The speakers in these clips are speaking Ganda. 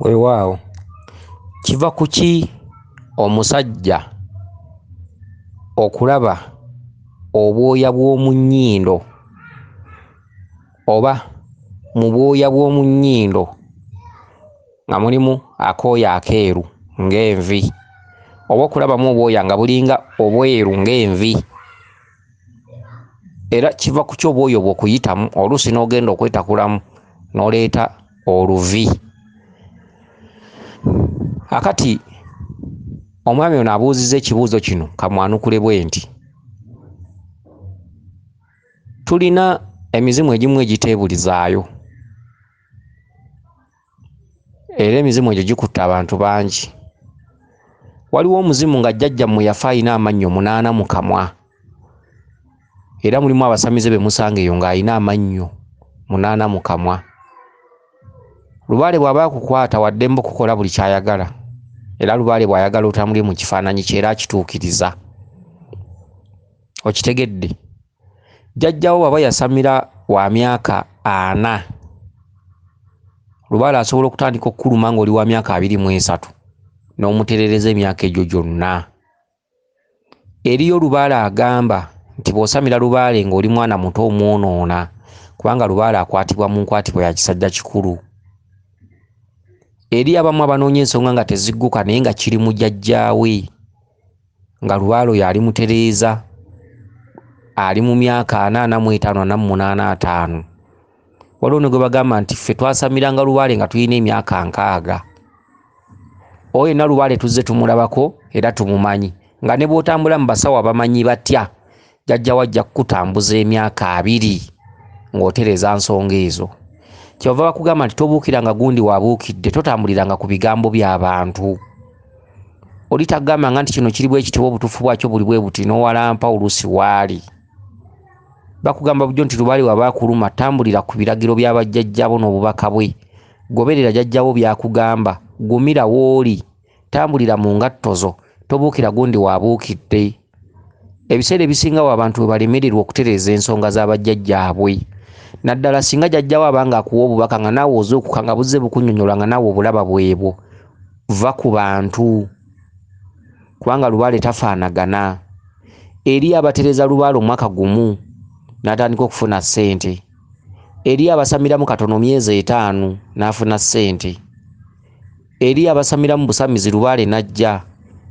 Weewaawo kiva kuki omusajja okulaba obwoya bw'omunnyindo oba mu bwoya bw'omunnyindo nga mulimu akooya akeeru ng'envi oba okulabamu obwoya nga bulinga obweru ng'envi, era kiva ku ki obwoya obwo okuyitamu oluusi n'ogenda okwetakulamu n'oleeta oluvi. Akati omwami ono abuuzizza ekibuuzo kino kamwanukule bwe nti tulina emizimu egimu egiteebulizaayo era emizimu egyo gikutte abantu bangi. Waliwo omuzimu nga jjajjammwe yafa alina amannyo 8 mu kamwa era mulimu abasamize be musanga eyo ng'alina amannyo 8 mu kamwa. Lubaale bw'aba akukwata wadde mbu kukola buli kyayagala, era lubaale bw'ayagala otambule mu kifaananyi kye era akituukiriza. Okitegedde? Jjajjawo bw'aba yasamira wa myaka 4, lubaale asobola okutandika okukuluma ng'oli wa myaka 23 n'omutereereza emyaka egyo gyonna. Eriyo lubaale agamba nti bw'osamira lubaale ng'oli mwana muto omwonoona, kubanga lubaale akwatibwa mu nkwatibwa ya kisajja kikulu. Eri abamu abanoonya ensonga nga tezigguka naye nga kiri mu jjajjaawe, nga lubaale oyo ali mutereeza ali mu myaka 45 waliwo ne gwe bagamba nti ffe twasamiranga lubaale nga tulina emyaka 60. Oyo yenna lubaale tuzze tumulabako era tumumanyi, nga ne bw'otambula mu basawo abamanyi batya jjajjawo ajja kukutambuza emyaka 2 ng'otereeza nsonga ezo. Kyova bakugamba nti tobuukiranga gundi wabuukidde, totambuliranga ku bigambo by'abantu. Oli tagambanga nti kino kiri bwe kitiwa obutuufu bwakyo buli bwe buti n'owalampa oluusi waali. Bakugamba bujjo nti lubaale waba akuluma tambulira ku biragiro by'abajjajjabo n'obubaka bwe. Goberera jjajjabo by'akugamba, gumira w'oli, tambulira mu ngatto zo, tobuukira gundi wabuukidde. Ebiseera ebisingawo abantu we balemererwa okutereeza ensonga z'abajjajjaabwe. Naddala singa jjajjawo abanga akuwa obubaka nga naawe ozuukuka nga buzze bukunnyonnyola nga naawe obulaba bwebwo, va ku bantu kubanga lubaale tafaanagana. Eri abatereeza lubaale omwaka gumu n'atandika okufuna ssente, eri abasamiramu katono myezi 5 n'afuna ssente, eri abasamiramu busamizi lubaale n'ajja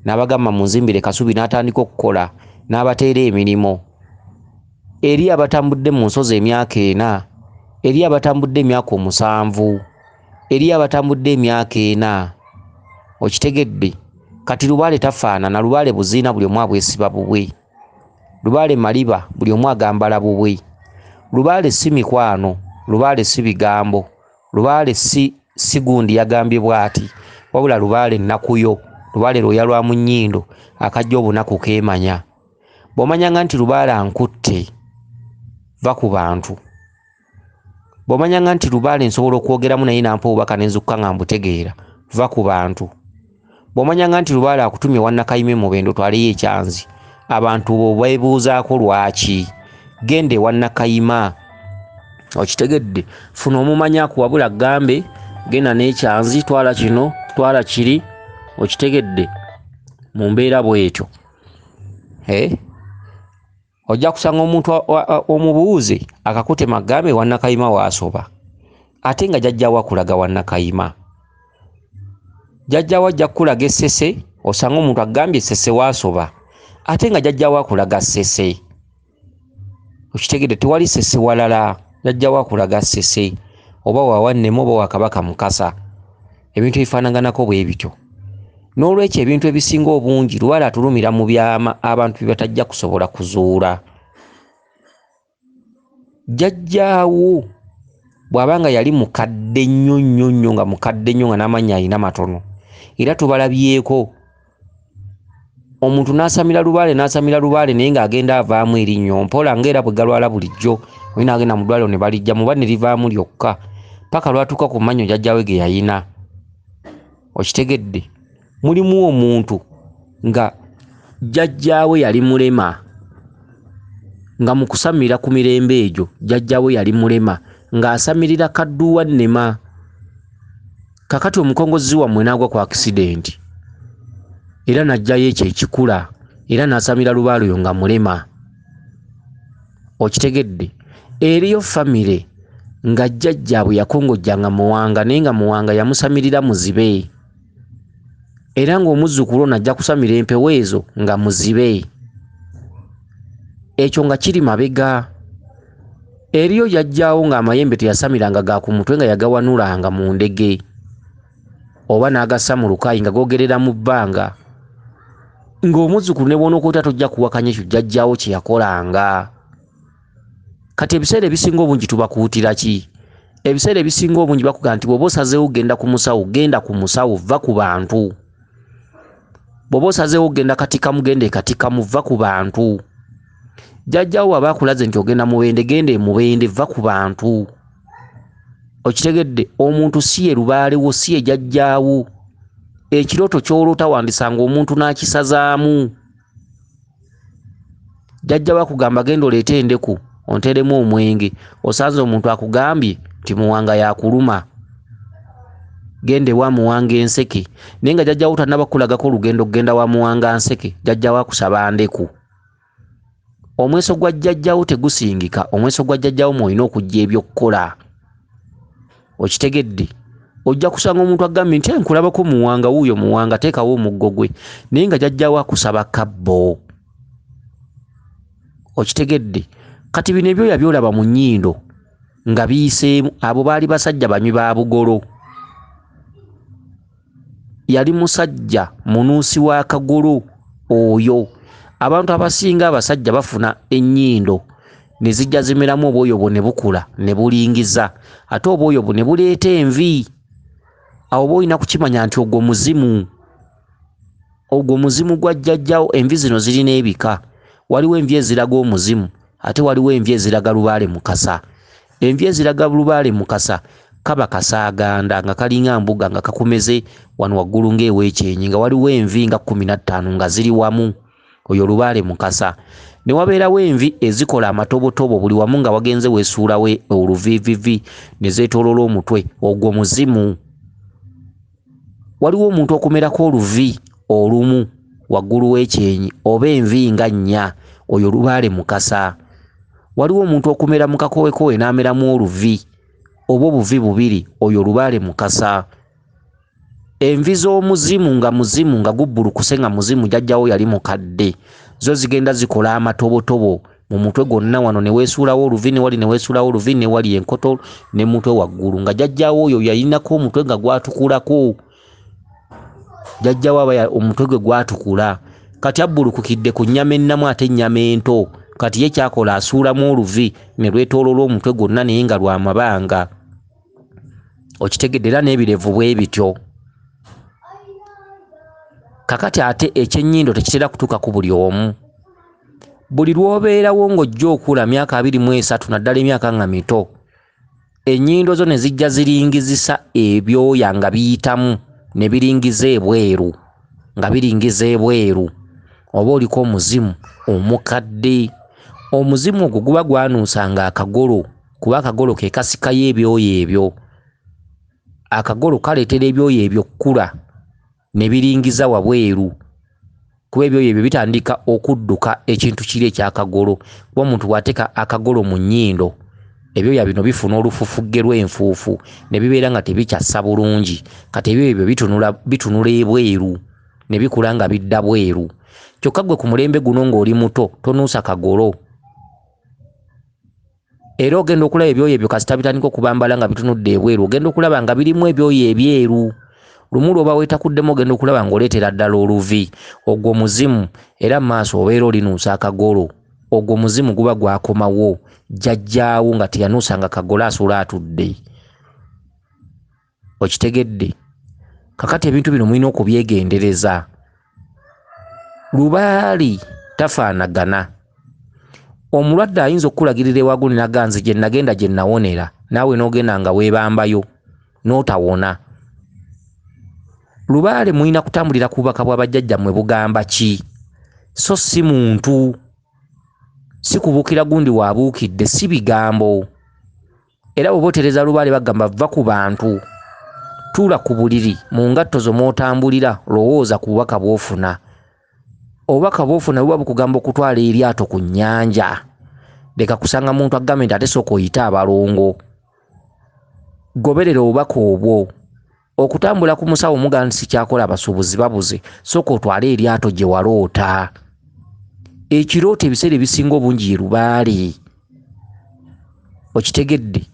n'abagamba munzimbire kasubi n'atandika okukola n'abateera emirimu, eri abatambudde mu nsozi emyaka 4, eri abatambudde emyaka 7, eri abatambudde emyaka 4. Okitegedde? Kati lubaale tafaanana. Lubaale buziina buli omu abwesiba bubwe, lubaale maliba buli omu agambala bubwe, lubaale si mikwano, lubaale si bigambo, lubaale si gundi yagambye bw'ati, wabula lubaale nnakuyo, lubaale lwoya lwa munnyindo akajja obunaku keemanya. Bw'omanyanga nti lubaale ankutte, va ku bantu. Bw'omanyanga nti lubaale nsobola okwogeramu naye nampa obubaka ne nzukka nga mbutegeera, va ku bantu. Bw'omanyanga nti lubaale akutumye wannakayime mu bendo twaleyo ekyanzi, abantu bo beebuuzaako lwaki, gende wannakayima. Okitegedde? Funa omumanya akuwabula gambe genda n'ekyanzi, twala kino twala kiri. Okitegedde? Mu mbeera bw'etyo ojja kusanga omuntu omubuuze akakutema gambe wannakayima waasoba, ate nga jjajjawo akulaga wannakayima. Jjajjawo ajja kukulaga essese, osanga omuntu agambye essese waasoba, ate nga jjajjawo akulaga ssese. Okitegedde? Tewali ssese walala, jjajjawo akulaga ssese, oba wawannemu oba wakabaka mukasa, ebintu ebifaanaganako bwe bityo. N'olwekyo ebintu ebisinga obungi lubaale atulumira mu byama abantu bye batajja kusobola kuzuula. Jjajjaawo bw'abanga yali mukadde nnyo nga mukadde nnyo nga n'amannya alina matono, era tubalabyeko omuntu n'asamira lubaale naye ng'agenda avaamu erinnyo mpola ng'era bwe galwala bulijjo, oyo n'agenda mu ddwaliro ne balijja muba ne livaamu lyokka paka lwatuuka ku mannyo jjajjaawe ge yayina. Okitegedde? Mulimu omuntu nga jjajjaawe yali mulema, nga mu kusamira ku mirembe egyo jjajjaawe yali mulema ng'asamirira kadduwa nnema. kakati omukongozi wammwe n'agwa ku accident era najjayo ekyo ekikula era n'asamira lubaale oyo nga mulema. Okitegedde? Eriyo famire nga jjajjaabwe yakongojjanga Muwanga naye nga Muwanga yamusamirira muzibe era ng'omuzzukulu ono ajja kusamira empewo ezo nga muzibe. Ekyo nga kiri mabega. Eriyo yajjaawo ng'amayembe teyasamiranga ga ku mutwe nga yagawanulanga mu ndege oba n'agassa mu lukaayi nga googerera mu bbanga ng'omuzzukulu ne bw'onookuta tojja kuwakanya ekyo jjajjaawo kye yakolanga. Kati ebiseera ebisinga obungi tubakuutira ki? Ebiseera ebisinga obungi bakugamba nti bw'oba osazeewo genda ku musawo, genda ku musawo, vva ku bantu. Bw'oba osazeewo genda katikamu, genda katikamu, vva ku bantu. Jjajjaawo aba akulaze nti ogenda mubende, genda mubende, vva ku bantu. Okitegedde? Omuntu si ye lubaalewo, si ye jjajjaawo. Ekirooto ky'oloota wandisanga omuntu n'akisazaamu. Jjajjaawo akugamba genda oleete endeku onteremu omwenge, osanze omuntu akugambye nti Muwanga yakuluma, gende wa Muwanga enseke, naye nga jjajjaawo tannaba kulagako olugendo kugenda wa Muwanga nseke, jjajjaawo akusaba ndeku. Omweso gwa jjajjaawo tegusingika, omweso gwa jjajjaawo mwolina okujja ebyokkola. Okitegedde? Ojja kusanga omuntu agambye nti nkulabako Muwanga, wuuyo Muwanga, teekawo omuggo gwe, naye nga jjajjaawo akusaba kabbo. Okitegedde? Kati bino ebyoya byolaba mu nnyindo nga biyiseemu, abo baali basajja banywi ba bugolo. Yali musajja munuusi wa kagolo oyo. Abantu abasinga abasajja bafuna ennyindo ne zijja zimeramu obwoyo bwo ne bukula ne bulingiza, ate obwoyo bwo ne buleeta envi. Awo oba olina kukimanya nti ogwo muzimu. Ogwo muzimu gwa jjajjaawo. Envi zino zirina ebika. Waliwo envi eziraga omuzimu ate waliwo envi eziraga lubaale mukasa. Envi eziraga lubaale mukasa kaba kasaaganda nga kalinga mbuga nga kakumeze wano waggulu ng'eweekyenyi, nga waliwo envi nga 15 nga ziri wamu. Oyo lubaale mukasa. Ne wabeerawo envi ezikola amatobotobo buli wamu nga wagenze weesuulawo oluviivivi ne zeetooloola omutwe. Ogwo muzimu. Waliwo omuntu okumerako oluvi olumu waggulu w'ekyenyi oba envi nga 4, oyo lubaale mukasa. Waliwo omuntu okumera mu kakowekowe n'ameramu oluvi oba obuvi 2, oyo lubaale mukasa. Envi z'omuzimu nga gubbulukuse nga muzimu, jjajjaawo yali mukadde, zo zigenda zikola amatobotobo mu mutwe gwonna wano ne weesuulawo oluvi, ne wali ne weesuulawo oluvi, ne wali enkoto ne mutwe waggulu, nga jjajjaawo oyo yalinako omutwe nga gwatukulako. Jjajjaawo aba omutwe gwe gwatukula. Kati abbulukukidde ku nnyama ennamu ate ennyama ento. Kati ye kyakola asuulamu oluvi ne lwetooloola omutwe gwonna naye nga lwa mabanga. Okitegedde? Era n'ebirevu bwe bityo. Kakati ate ekyenyindo tekitera kutuuka ku buli omu. Buli lw'obeerawo ng'ojja okula myaka 23 naddala emyaka nga mito, ennyindo zo ne zijja ziringizisa ebyoya nga biyitamu ne biringiza ebweru, nga biringiza ebweru. Oba oliko omuzimu omukadde. Omuzimu ogwo guba gwanuusanga akagolo, kuba akagolo ke kasikayo ebyoya ebyo. Akagolo kaleetera ebyoya ebyo kkula ne biringiza wabweru, kuba ebyoya ebyo bitandika okudduka ekintu kiri ekyakagolo. Kuba omuntu bw'ateeka akagolo mu nnyindo, ebyoya bino bifuna olufufugge lw'enfuufu ne bibeera nga tebikyassa bulungi. Kati ebyoya ebyo bitunula ebweru ne bikula nga bidda bweru. Kyokka gwe ku mulembe guno ng'oli muto tonuusa kagolo. Era ogenda okulaba ebyoya ebyo kasita bitandika okubambala nga bitunudde ebweru, ogenda okulaba nga birimu ebyoya ebyeru. Lumu lw'oba weetakuddemu ogenda okulaba ng'oleetera ddala oluvi. Ogwo muzimu, era mu maaso obeera olinuusa akagolo. Ogwo muzimu guba gwakomawo. Jjajjaawo nga teyanuusanga kagolo asula atudde. Okitegedde? Kakati ebintu bino mulina okubyegendereza. Lubaali tafaanagana. Omulwadde ayinza okukulagirira ewaggulu n'aganze gye nagenda gye nawonera, naawe n'ogenda nga weebambayo n'otawona. Lubaale mulina kutambulira ku bubaka bwa bajjajjammwe bugamba ki? So si muntu, si kubuukira gundi waabuukidde, si bigambo. Era bw'oba otereeza lubaale bagamba vva ku bantu. tuula ku buliri mu ngatto zo mw'otambulira lowooza ku bubaka bw'ofuna. Obubaka bw'ofuna buba bukugamba okutwala eryato ku nnyanja. Leka kusanga muntu agambye nti ate sooka oyite abalongo. Goberera obubaka obwo. Okutambula ku musawo mugamba nti sikyakola abasuubuzi babuze, sooka otwale eryato gye waloota. Ekirooto ebiseera ebisinga obungi ye lubaale. Okitegedde?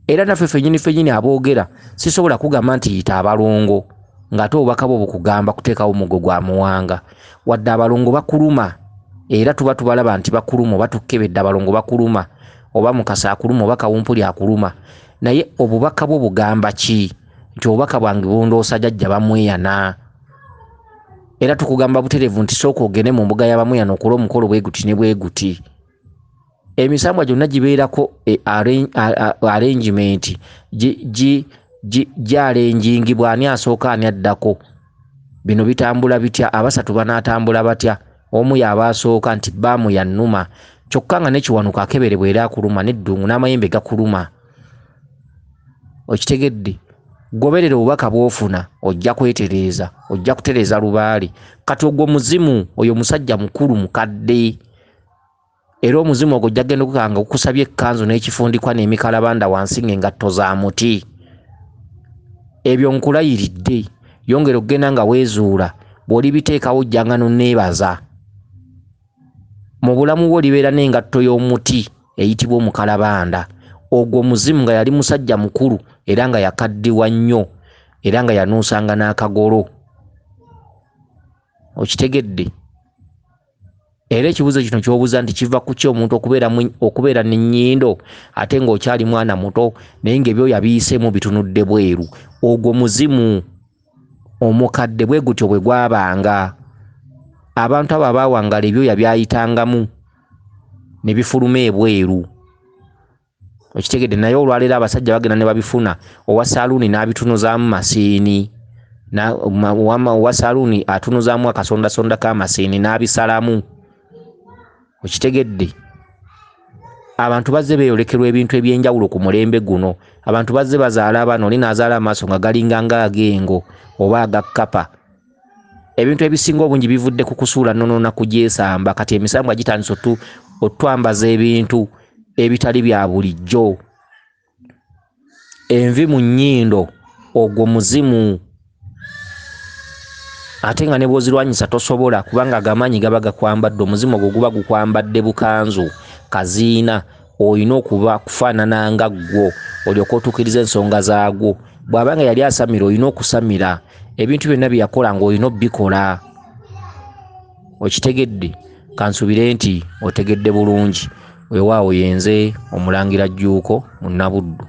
Era naffe ffennyini aboogera sisobola kugamba nti yita abalongo ng'ate obubaka bwo bukugamba kuteekawo mugo gwa muwanga. Wadde abalongo bakuluma era tuba tubalaba nti bakuluma oba tukkebedde abalongo bakuluma oba Mukasa akuluma oba Kawumpuli akuluma. Naye obubaka bwo bugamba ki? Nti obubaka bwange bondoosa jjajja bamweyana. Era tukugamba butereevu nti sooka ogende mu mbuga y'abamweyana okola omukolo bwe guti ne bwe guti. Emisambwa gyonna gibeerako arrangement gy'alenjingibwa ani asooka ani addako. Bino bitambula bitya? Abasatu banaatambula batya? Omu y'aba asooka nti bbaamu yannuma kyokka nga n'ekiwanuka akeberebwa era akuluma n'eddungu n'amayembe gakuluma. Okitegedde? Goberera obubaka bw'ofuna ojja kwetereeza, ojja kutereeza lubaale. Kati ogwo muzimu, oyo musajja mukulu mukadde. Era omuzimu ogwo ojja genda okukanga okusabye ekkanzu n'ekifundikwa n'emikalabanda wansi ng'engatto za muti. Ebyo nkulayiridde. Yongera okugenda nga weezuula. Bw'olibiteekawo ojjanga n'onneebaza. Mu bulamu bwo olibeera n'engatto y'omuti eyitibwa omukalabanda. Ogwo muzimu nga yali musajja mukulu era nga yakaddiwa nnyo era nga yanuusanga n'akagolo. Okitegedde? Era ekibuuzo kino ky'obuuza nti kiva ku ki omuntu okubeera n'ennyindo ate ng'okyali mwana muto naye ng'ebyoya yabiyiseemu bitunudde bweru. Ogwo muzimu omukadde bwe gutyo bwe gwabanga. Abantu abo abaawangala ebyoya byayitangamu ne bifuluma ebweru. Okitegedde? Naye olwaleero abasajja bagenda ne babifuna. Owa saaluuni n'abitunuzaamu masiini. Owa saaluuni atunuzaamu akasondasonda k'amasiini n'abisalamu. Okitegedde? Abantu bazze beeyolekerwa ebintu eby'enjawulo ku mulembe guno. Abantu bazze bazaala abaana, oli n'azaala amaaso nga galinga ng'agengo oba agakkapa. Ebintu ebisinga obungi bivudde ku kusuula nnono na kugyesamba. Kati emisambwa gitandise otwambaza ebintu ebitali bya bulijjo. Envi mu nnyindo, ogwo muzimu. Ate nga ne bw'ozirwanyisa tosobola kubanga agamaanyi gaba gakwambadde. Omuzimu ogwo guba gukwambadde bukanzu, kaziina. Olina okuba kufaanana nga ggwo olyoka otuukiriza ensonga zaagwo. Bw'abanga yali asamira olina okusamira. Ebintu byonna bye yakola ng'olina obbikola. Okitegedde? Kansubire nti otegedde bulungi. Weewaawo yenze Omulangira Jjuuko Munnabuddu.